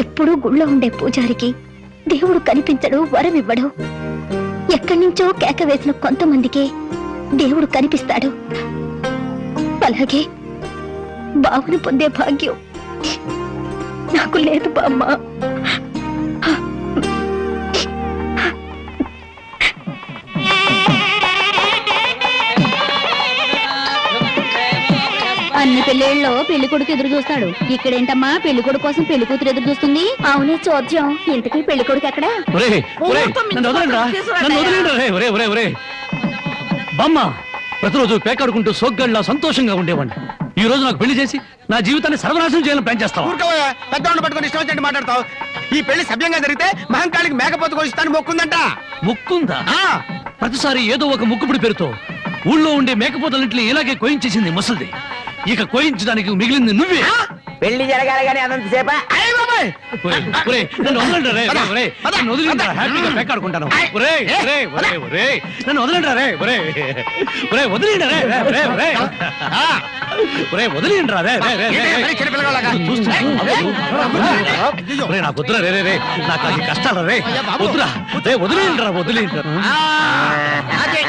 ఎప్పుడూ గుళ్ళో ఉండే పూజారికి దేవుడు కనిపించడు, వరం ఇవ్వడు. ఎక్కడి నుంచో కేక వేసిన కొంతమందికే దేవుడు కనిపిస్తాడు. అలాగే బావను పొందే భాగ్యం నాకు లేదు బామ్మ. అన్ని పెళ్లిళ్ళలో పెళ్లి కొడుకు ఎదురు చూస్తాడు. ఇక్కడేంటమ్మా పెళ్లి కొడుకు కోసం పెళ్లి కూతురు ఎదురు చూస్తుంది? అవునే చోద్యం. ఇంతకీ పెళ్లి కొడుకు ఎక్కడ?
బామ్మ, ప్రతిరోజు పేకాడుకుంటూ సోగ్గాడిలా సంతోషంగా ఉండేవాడిని. ఈ రోజు నాకు పెళ్లి చేసి నా జీవితాన్ని సర్వనాశనం చేయాలని ప్లాన్ చేస్తావు.
పెద్దవాళ్ళు పట్టుకొని ఇష్టం వచ్చినట్టు మాట్లాడతావు. ఈ పెళ్లి సభ్యంగా జరిగితే మహంకాళికి మేకపోతు కొలిస్తాను మొక్కుందంట.
ముక్కుందా? ప్రతిసారి ఏదో ఒక ముక్కుపుడి పేరుతో ఊళ్ళో ఉండే మేకపోతలన్నింటినీ ఇలాగే కోయించేసింది ముసలిది. ఇక కోయించడానికి మిగిలింది నువ్వే.
పెళ్లి జరగాలి కానీ అదంతసేపా?
నన్ను వదలండి రే, నన్ను వదిలిండ్రా, హ్యాపీగా పేకాడుకుంటాను. నన్ను వదలండి రే, వదిలిండ్రా రే, నాకు వద్దురా రే, నాకు అది కష్టాలు రే, వద్దురా రే, వదిలిండ్రా. వదలండి రే.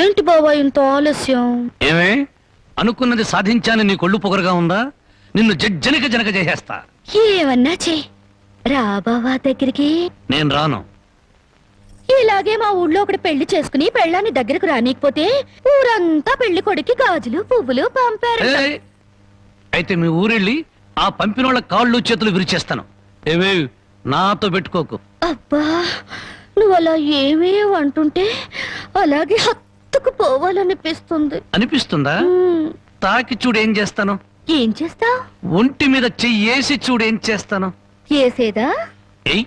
ఏంటి బాబా ఇంత ఆలస్యం?
ఏమే అనుకున్నది సాధించాను నీ కొళ్ళు పొగరుగా ఉందా? నిన్ను జనక చేసేస్తా.
ఏమన్నా చే రా బావా దగ్గరికి.
నేను రాను.
ఇలాగే మా ఊళ్ళో ఒకటి పెళ్లి చేసుకుని పెళ్ళాన్ని దగ్గరకు రానికపోతే ఊరంతా పెళ్లి కొడుకి గాజులు పువ్వులు పంపారు.
అయితే మీ ఊరెళ్ళి ఆ పంపినోళ్ళ కాళ్ళు చేతులు విరిచేస్తాను. ఏవే నాతో పెట్టుకోకు.
అబ్బా, నువ్వు అలా ఏమీ అంటుంటే అలాగే హత్తుకు పోవాలనిపిస్తుంది.
అనిపిస్తుందా? తాకి చూడు ఏం చేస్తాను.
ఏం చేస్తావు?
ఒంటి మీద చెయ్యేసి చూడు ఏం చేస్తాను.
ఏసేదా?
ఏయ్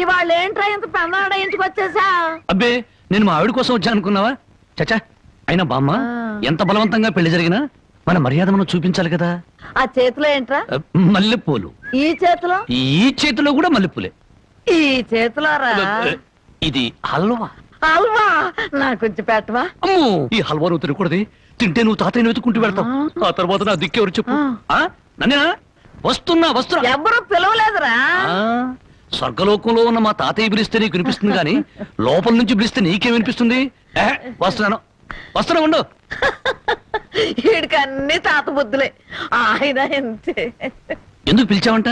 ఇవాళ ఏంట్రా ఇంత పెన్నాడ ఇంటికి వచ్చేసా?
అబ్బే నేను మా ఆవిడ కోసం వచ్చా అనుకున్నావా? చచ్చా, అయినా బామ్మ ఎంత బలవంతంగా పెళ్లి జరిగినా మన మర్యాద మనం చూపించాలి కదా.
ఆ చేతిలో ఏంట్రా?
మల్లెపూలు.
ఈ చేతిలో?
ఈ చేతిలో కూడా మల్లెపూలే.
ఈ చేతిలో రా.
ఇది హల్వా.
హల్వా నాకు కొంచెం పెట్టవా?
అమ్మో, ఈ హల్వా నువ్వు తినకూడదు. తింటే నువ్వు తాతయ్యను వెతుకుంటూ వెళ్తావు. ఆ తర్వాత నా దిక్కెవరు చెప్పు? నన్నేనా? వస్తున్నా.
ఎవరు పిలవలేదురా.
స్వర్గలోకంలో ఉన్న మా తాతయ్య పిలిస్తే నీకు వినిపిస్తుంది కానీ లోపల నుంచి పిలిస్తే నీకేం వినిపిస్తుంది? వస్తున్నా ఉండు.
వీడికి అన్ని తాత బుద్ధులే. ఆయన అంతే.
ఎందుకు పిలిచావంట?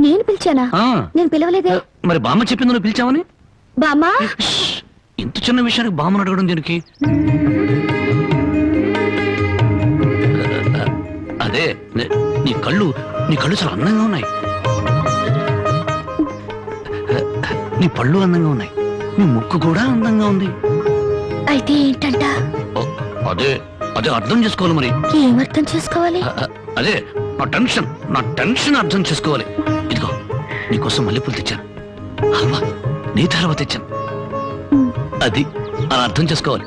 నేను పిలిచానా? నేను పిలవలేదే.
మరి బామ్మ చెప్పింది నువ్వు పిలిచావని.
బామ్మా,
ఇంత చిన్న విషయానికి బామ్మను అడగడం దీనికి? అదే నీ కళ్ళు చాలా అందంగా ఉన్నాయి. నీ పళ్ళు అందంగా ఉన్నాయి. నీ ముక్కు కూడా అందంగా ఉంది.
అయితే ఏంటంట?
అదే అర్థం చేసుకోవాలి. మరి
ఏం అర్థం చేసుకోవాలి?
అదే నా టెన్షన్ అర్థం చేసుకోవాలి. ఇదిగో నీకోసం మల్లెపూలు తెచ్చాను, హల్వా నీ తర్వాత తెచ్చాను. అది అలా అర్థం చేసుకోవాలి.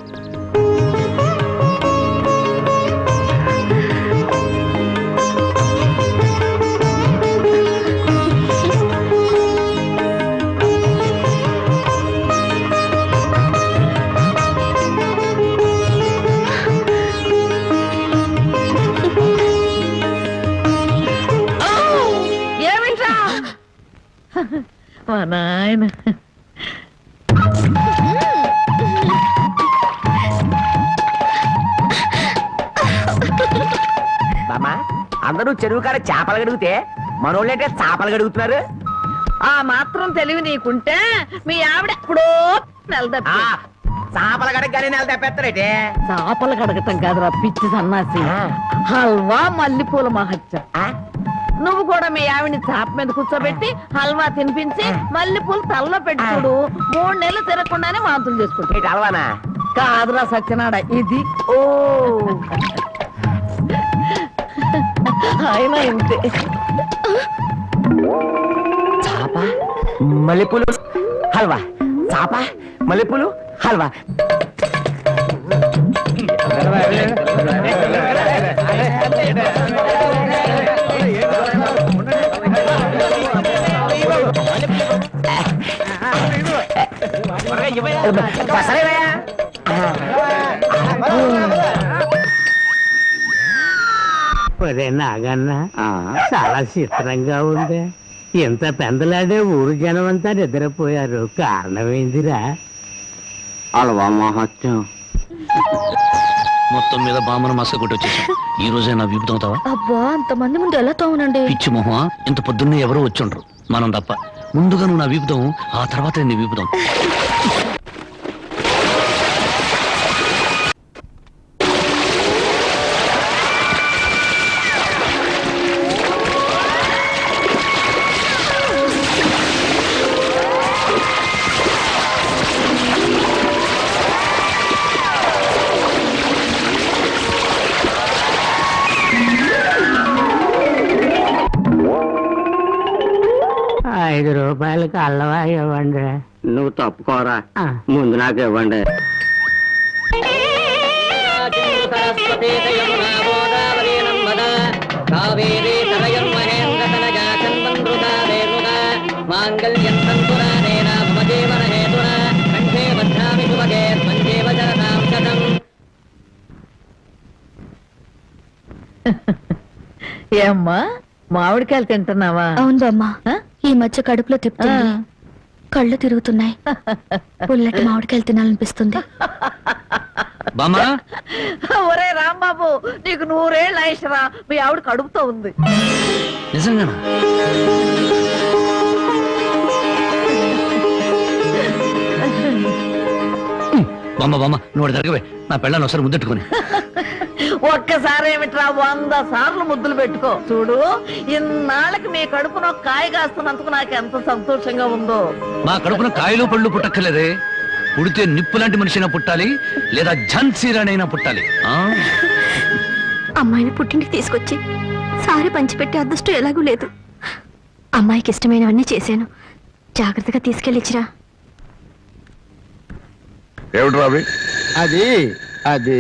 ఏమిట్రా మా నాయన?
బామ్మా, అందరూ చెరువు కాడ చేపలు గడుగుతే మనోళ్ళంటే చేపలు గడుగుతున్నారు.
ఆ మాత్రం తెలివి నీకుంటే మీ ఆవిడ ఎప్పుడో నెలదప్పి.
చేపల గడగానే నెల తప్పేస్తారేటే.
చేపలు కడగటం కాదురా పిచ్చి సన్నాసి. హల్వా మల్లెపూల మహత్యం. నువ్వు కూడా మీ ఆవిడ్ని చాప మీద కూర్చోబెట్టి హల్వా తినిపించి మల్లెపూలు తలలో పెట్టి చూడు. 3 నెలలు తిరగకుండానే వాంతులు చేసుకుంటా.
హల్వానా?
కాదురా సత్యనాడ, ఇది.
ఓ
ఆయన ఇంతే.
చాప మల్లెపూలు హల్వా, చాప మల్లెపూలు హల్వా.
నాగన్న చాలా చిత్రంగా ఉంది. ఎంత పెందలాడే ఊరు జనం అంతా నిద్రపోయారు. కారణమైందిరా
హల్వా మహత్యం.
మొత్తం మీద బామ్మను మసక కొట్టి వచ్చేసాం. ఈ రోజే నా వీపు తోముతావా?
అబ్బా, అంతమంది ముందు ఎలా తోమనండి?
పిచ్చి మొహమా, ఇంత పొద్దున్నే ఎవరో వచ్చుండ్రు, మనం తప్ప. ముందుగా నువ్వు నా వీపుదాం, ఆ తర్వాత నీ వీపుదాం.
రూపాయలకి అల్లవా ఇవ్వండి.
నువ్వు తప్పుకోరా, ముందు నాకు ఇవ్వండి.
ఏమ్మా మామిడికాయలు తింటున్నావా?
అవును బామ్మా, ఈ మధ్య కడుపులో తిప్పుతుంది, కళ్ళు తిరుగుతున్నాయి, పుల్లటి మామిడికాయలు తినాలనిపిస్తుంది.
ఒరే రాంబాబు, నీకు 100 ఏళ్ళు ఆయుషరా. మీ ఆవిడ కడుపుతో ఉంది.
నిజంగానా? బామ్మ నువ్వు జరగవే, నా పెళ్ళాన్ని ఒకసారి ముద్దెట్టుకుని.
ఒక్కసారి ఏమిట్రా 100 సార్లు ముద్దులు పెట్టుకో. చూడు, ఇన్నాళ్ళకి మీ కడుపున ఒక కాయ కాస్తున్నందుకు నాకు ఎంత సంతోషంగా ఉందో.
మా కడుపున కాయలు పళ్ళు పుట్టక్కర్లేదే, పుడితే నిప్పు లాంటి మనిషినా పుట్టాలి, లేదా ఝాన్సీరాణైనా పుట్టాలి.
అమ్మాయిని పుట్టింటికి తీసుకొచ్చి సారి పంచిపెట్టే అదృష్టం ఎలాగూ లేదు. అమ్మాయికి ఇష్టమైనవన్నీ చేశాను. జాగ్రత్తగా తీసుకెళ్ళిచ్చిరా.
ఏమిటి రావి?
అది అది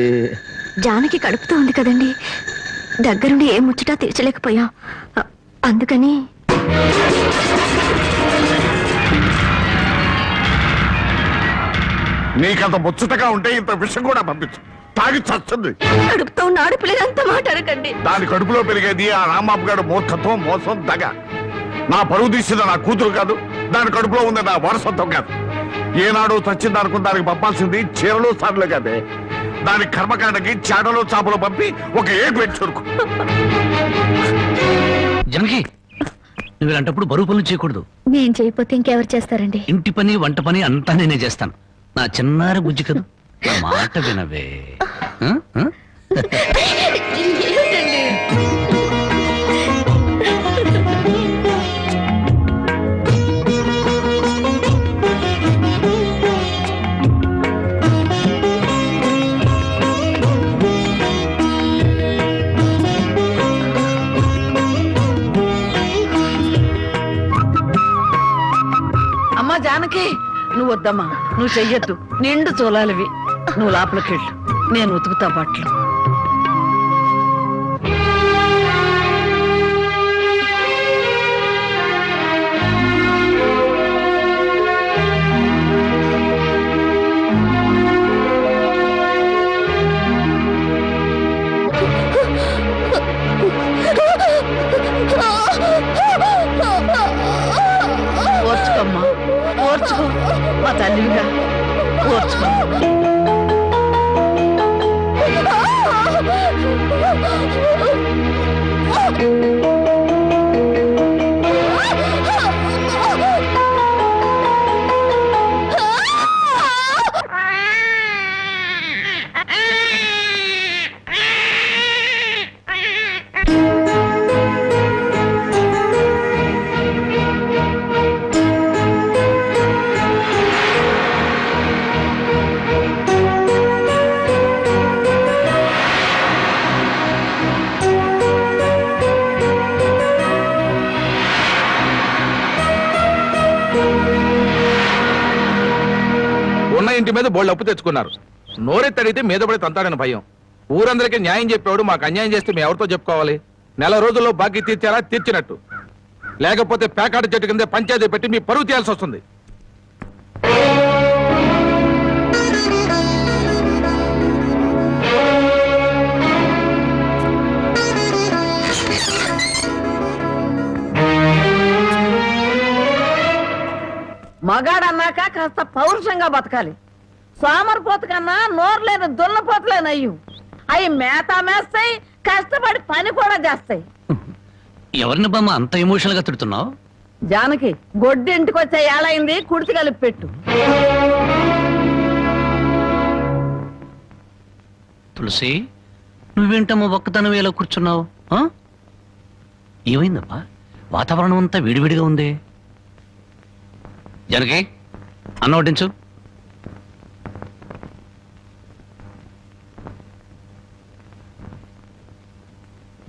జానకి కడుపుతో ఉంది కదండి, దగ్గరుండి ఏ ముచ్చటా తీర్చలేకపోయా, అందుకని.
నీకంత ముచ్చటగా ఉంటే ఇంత విషయం కూడా పంపించు, తాగి చస్తుంది.
కడుపుతో ఉన్న ఆడపిల్లలు అంత మాట అనకండి.
దాని కడుపులో పెరిగేది ఆ రాంబాబు గారు మూర్ఖత్వం, మోసం, దగ. నా పరువు తీసింది నా కూతురు కాదు, దాని కడుపులో ఉంది నా వారసత్వం కాదు. ఏనాడు చచ్చింది అనుకున్న దానికి పంపాల్సింది చీరలు సార్లు కాదే. దాని కర్మకాండకి చాటలో చాపలు పంపి ఒక ఏడు పెట్టి చురుకు.
జనకి, నువ్వు ఇలాంటప్పుడు బరువు పనులు చేయకూడదు.
నేను చేయకపోతే ఇంకెవరు చేస్తారండి?
ఇంటి పని వంట పని అంతా నేనే చేస్తాను. నా చిన్నారి బుజ్జి కదా, నా మాట వినవే. ఆ? ఆ?
అమ్మా జానకి, నువ్వు వద్దమ్మా, నువ్వు చెయ్యొద్దు. నిండు చూలాలివి. నువ్వు లోపలికెళ్ళు, నేను ఉతుకుతా బట్టలు. ఓర్చుకోమ్మా, ఓర్చుకో, మా తల్లిగా ఓర్చుకో.
ఉన్న ఇంటి మీద బోళ్ళు అప్పు తెచ్చుకున్నారు. నోరెత్తడితే మీద పడి తంతాడని భయం. ఊరందరికీ న్యాయం చెప్పేవాడు మాకు అన్యాయం చేస్తే మేము ఎవరితో చెప్పుకోవాలి? నెల రోజుల్లో బాకీ తీర్చారా? తీర్చినట్టు. లేకపోతే పేకాట చెట్టు కింద పంచాయతీ పెట్టి మీ పరువు తీయాల్సి వస్తుంది.
మగాడన్నాక కాస్త పౌరుషంగా బతకాలి. సోమరిపోత కన్నా నోరు లేని దున్నపోతలేనయ్యు. అవి మేత మేస్తాయి, కష్టపడి పని కూడా చేస్తాయి.
ఎవరిని బామ్మ అంత ఎమోషనల్ గా తిడుతున్నావు?
జానకి, గొడ్డి ఇంటికి వచ్చే ఏళైంది, కుడితి కలిపి పెట్టు.
తులసి, నువ్వేంటమ్మా ఒక్కతనం ఎలా కూర్చున్నావు? ఏమైందమ్మా? వాతావరణం అంతా విడివిడిగా ఉంది. జనకి, అన్నం వడ్డించు.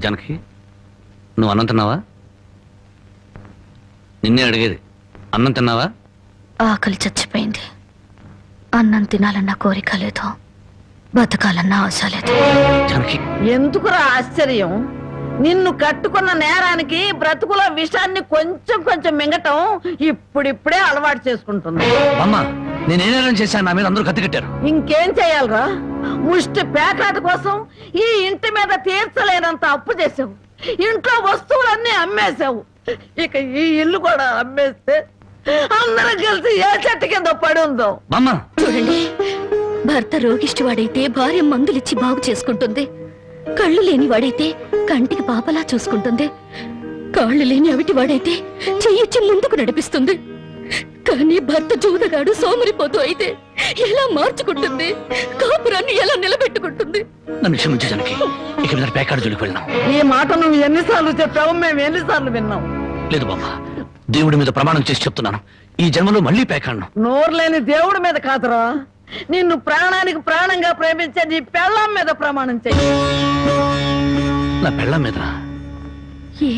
జనకి, నువ్వు అన్నం తిన్నావా? నిన్నే అడిగేది, అన్నం తిన్నావా?
ఆకలి చచ్చిపోయింది. అన్నం తినాలన్న కోరిక లేదు, బతకాలన్న ఆశ లేదు.
జనకి,
ఎందుకురా ఆశ్చర్యం? నిన్ను కట్టుకున్న నేరానికి బ్రతుకుల విషాన్ని కొంచెం కొంచెం మింగటం ఇప్పుడిప్పుడే అలవాటు చేసుకుంటుంది.
అమ్మా, నేనేం చేశాను? నా మీద అందరూ కత్తి కట్టారు.
ఇంకేం చెయ్యాలరా? ముష్టి పేకాట కోసం ఈ ఇంటి మీద తీర్చలేనంత అప్పు చేసావు. ఇంట్లో వస్తువులన్నీ అమ్మేశావు. ఇక ఈ ఇల్లు కూడా అమ్మేస్తే అందరం కలిసి ఏ చెట్టు కింద పడి ఉందో.
చూడండి, భర్త రోగిష్టి వాడైతే భార్య మందులిచ్చి బాగు చేసుకుంటుంది. కళ్ళు లేని వాడైతే కంటికి పాపలా చూసుకుంటుంది. కాళ్ళు లేని అవిటి వాడైతే చెయ్యిచ్చి ముందుకు నడిపిస్తుంది. కానీ భర్త జూదగాడు సోమరిపోతూ అయితే ఎలా మార్చుకుంటుంది? కాపురాన్ని ఎలా నిలబెట్టుకుంటుంది?
నన్ను క్షమించు జనకి, ఇక మీద పేకాడు జోలికి వెళ్ళాం.
ఈ మాట నువ్వు ఎన్నిసార్లు చెప్పావు, మేము ఎన్నిసార్లు విన్నాం.
లేదు బామ్మ, దేవుడి మీద ప్రమాణం చేసి చెప్తున్నాను, ఈ జన్మలో మళ్ళీ పేకాడను.
నోరు లేని దేవుడి మీద కాదురా, నిన్ను ప్రాణానికి ప్రాణంగా ప్రేమించే నీ పెళ్ళాం మీద ప్రమాణం చెయ్యి.
నా పెళ్ళాం మీద?
ఏ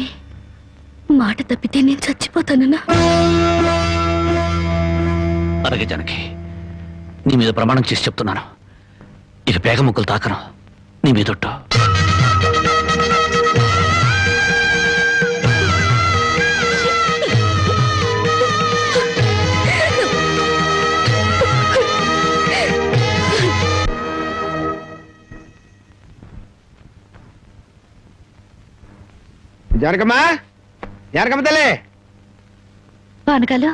మాట తప్పితే నేను చచ్చిపోతానన్నా?
అలాగే జానకి, నీ మీద ప్రమాణం చేసి చెప్తున్నాను, ఇక పేగ ముక్కలు తాకను నీ మీదొట్టు.
జనకమ్మా, జనకమ్మ తల్లి.
పానకాలు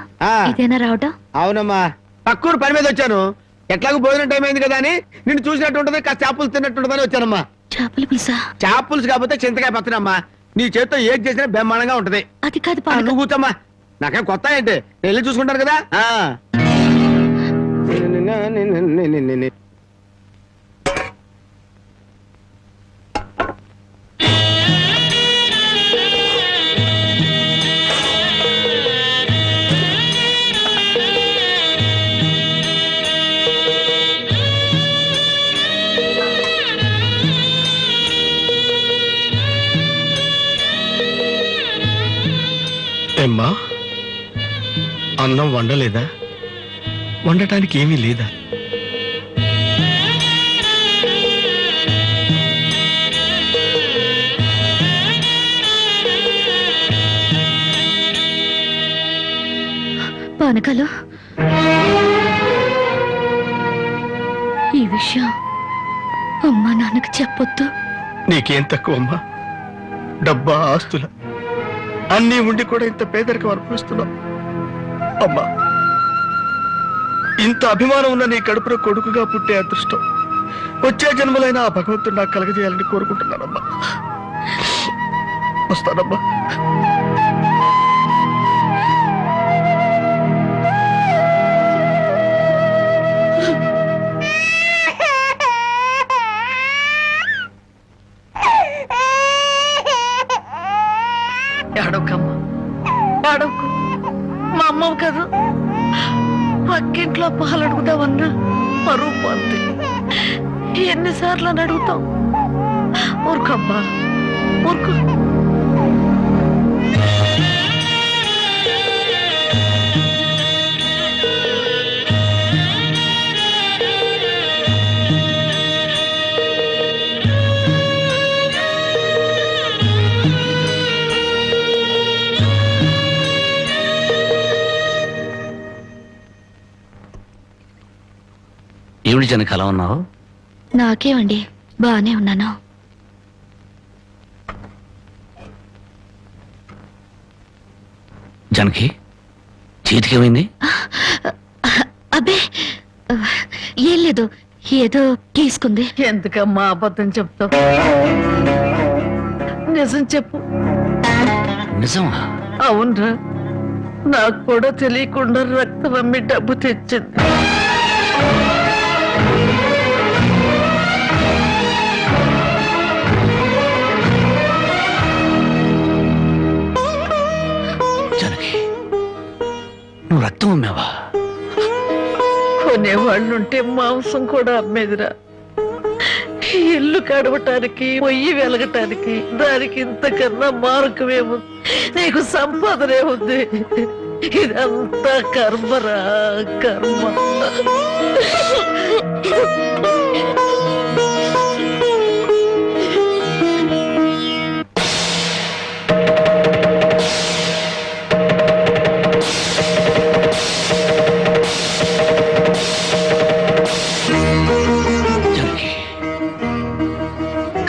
ఇదేనా రావటం?
అవునమ్మా, పక్కూరు పని మీద వచ్చాను. ఎట్లాగో భోజనం టైం అయింది కదా అని నిన్ను చూసినట్టు ఉంటది, కాస్త చేపలు తిన్నట్టుంటదని వచ్చానమ్మా.
చేపల పులుసా?
చేపలుసు కాకపోతే చింతకాయ పచ్చడమ్మా. నీ చేత్తో ఏది చేసినా బ్రహ్మాండంగా ఉంటది.
అది కాదు
నువ్వు కూర్చోమ్మా, నాకేం కొత్త ఏంటి, నేను వెళ్ళి చూసుకుంటాను కదా. ఏమ్మా, అన్నం వండలేదా? వండటానికి ఏమీ లేదా?
పానకాలు, ఈ విషయం అమ్మా నాన్నకు చెప్పొద్దు.
నీకేం తక్కువ అమ్మా? డబ్బా, ఆస్తుల అన్నీ ఉండి కూడా ఇంత పేదరికం అనుభవిస్తున్నావు అమ్మా. ఇంత అభిమానం ఉన్న నీ కడుపులో కొడుకుగా పుట్టే అదృష్టం వచ్చే జన్మలైనా ఆ భగవంతుడు నాకు కలగజేయాలని కోరుకుంటున్నానమ్మా. వస్తానమ్మా.
అడవకమ్మా, అడవకు. మా అమ్మవు కదా, పక్కింట్లో పాలు అడుగుదామన్నా పరువు పోద్ది. ఎన్నిసార్లు అని అడుగుతావు? ఊరుకమ్మా, ఊరుకు.
ఏమిటి జనక అలా ఉన్నావు?
నాకేమండి, బానే ఉన్నాను.
జనకి, చేతికేమైంది?
అబ్బే ఏం లేదు, ఏదో గీసుకుంది.
ఎందుకమ్మా అబద్ధం చెప్తావు? నిజం చెప్పు.
నిజమా?
అవునరా, నాకు కూడా తెలియకుండా రక్తం అమ్మి డబ్బు తెచ్చింది.
నువ్వు రక్తం అమ్మావా?
కొనేవాళ్ళుంటే మాంసం కూడా అమ్మేదిరా. ఇల్లు కడవటానికి, పొయ్యి వెలగటానికి దానికి ఇంతకన్నా మార్గమేముంది? నీకు సంపాదనే ఉంది. ఇదంతా కర్మరా, కర్మ.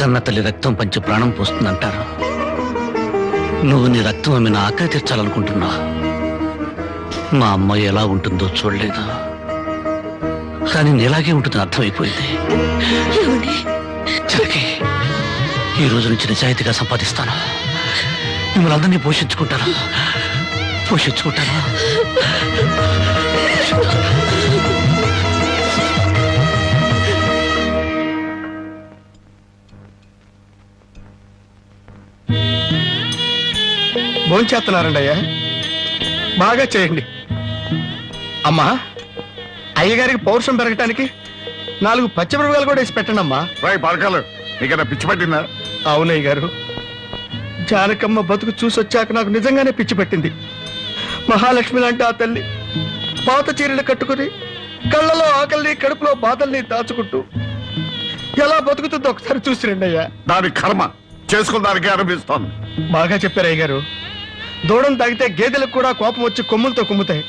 కన్న తల్లి రక్తం పంచి ప్రాణం పోస్తుందంటారు. నువ్వు నీ రక్తం అమ్మి నా ఆకలి తీర్చాలనుకుంటున్నా. మా అమ్మాయి ఎలా ఉంటుందో చూడలేదు, కానీ నీలాగే ఉంటుందని అర్థమైపోయింది. జనకి, ఈ రోజు నుంచి నిజాయితీగా సంపాదిస్తాను. మిమ్మల్ని అందరినీ పోషించుకుంటాను.
భోంచేస్తున్నారండి అయ్యా, బాగా చేయండి. అమ్మా, అయ్యగారికి పౌరుషం పెరగటానికి 4 పచ్చిమిరపకాయలు కూడా వేసి పెట్టండి అమ్మా.
రాయి పరకాలు, నీకన్నా పిచ్చి పట్టిందా?
అవునయ్య గారు, జానకమ్మ బతుకు చూసొచ్చాక నాకు నిజంగానే పిచ్చి పట్టింది. మహాలక్ష్మి లాంటి ఆ తల్లి పాత చీరలు కట్టుకుని కళ్ళలో ఆకలిని కడుపులో బాధల్ని దాచుకుంటూ ఎలా బతుకుతుందో ఒకసారి చూసి రండి అయ్యా.
దాని కర్మ చేసుకున్న దానికి అనిపిస్తోంది.
బాగా చెప్పారు అయ్య గారు. దూడం తాగితే గేదెలకు కూడా కోపం వచ్చి కొమ్ములతో కుమ్ముతాయి.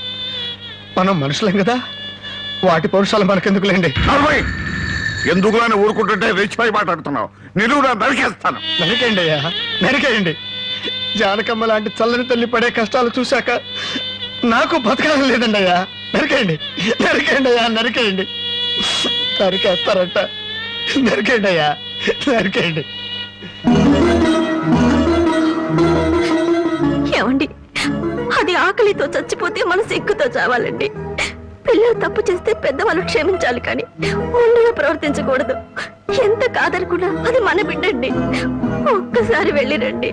మనం మనుషులం కదా, వాటి పౌరుషాలు మనకెందుకులేండి.
ఎందుకు అని ఊరుకుంటుంటే రెచ్చిపోయి మాట్లాడుతున్నావు. నిలువునా నరికేస్తాను.
నరికేయండి అయ్యా, నరికేయండి. జానకమ్మ లాంటి చల్లని తల్లి పడే కష్టాలు చూశాక నాకు బతకాలం లేదండి అయ్యా. నరికేయండి, నరికేయండి అయ్యా, నరికేయండి. నరికేస్తారంట. నరికేయండి అయ్యా, నరికేయండి.
ఏమండి, అది ఆకలితో చచ్చిపోతే మన సిగ్గుతో చావాలండి. పిల్లలు తప్పు చేస్తే పెద్దవాళ్ళు క్షమించాలి కానీ ముందుగా ప్రవర్తించకూడదు. ఎంత కాదనుకున్నా అది మన బిడ్డండి. ఒక్కసారి వెళ్ళిరండి.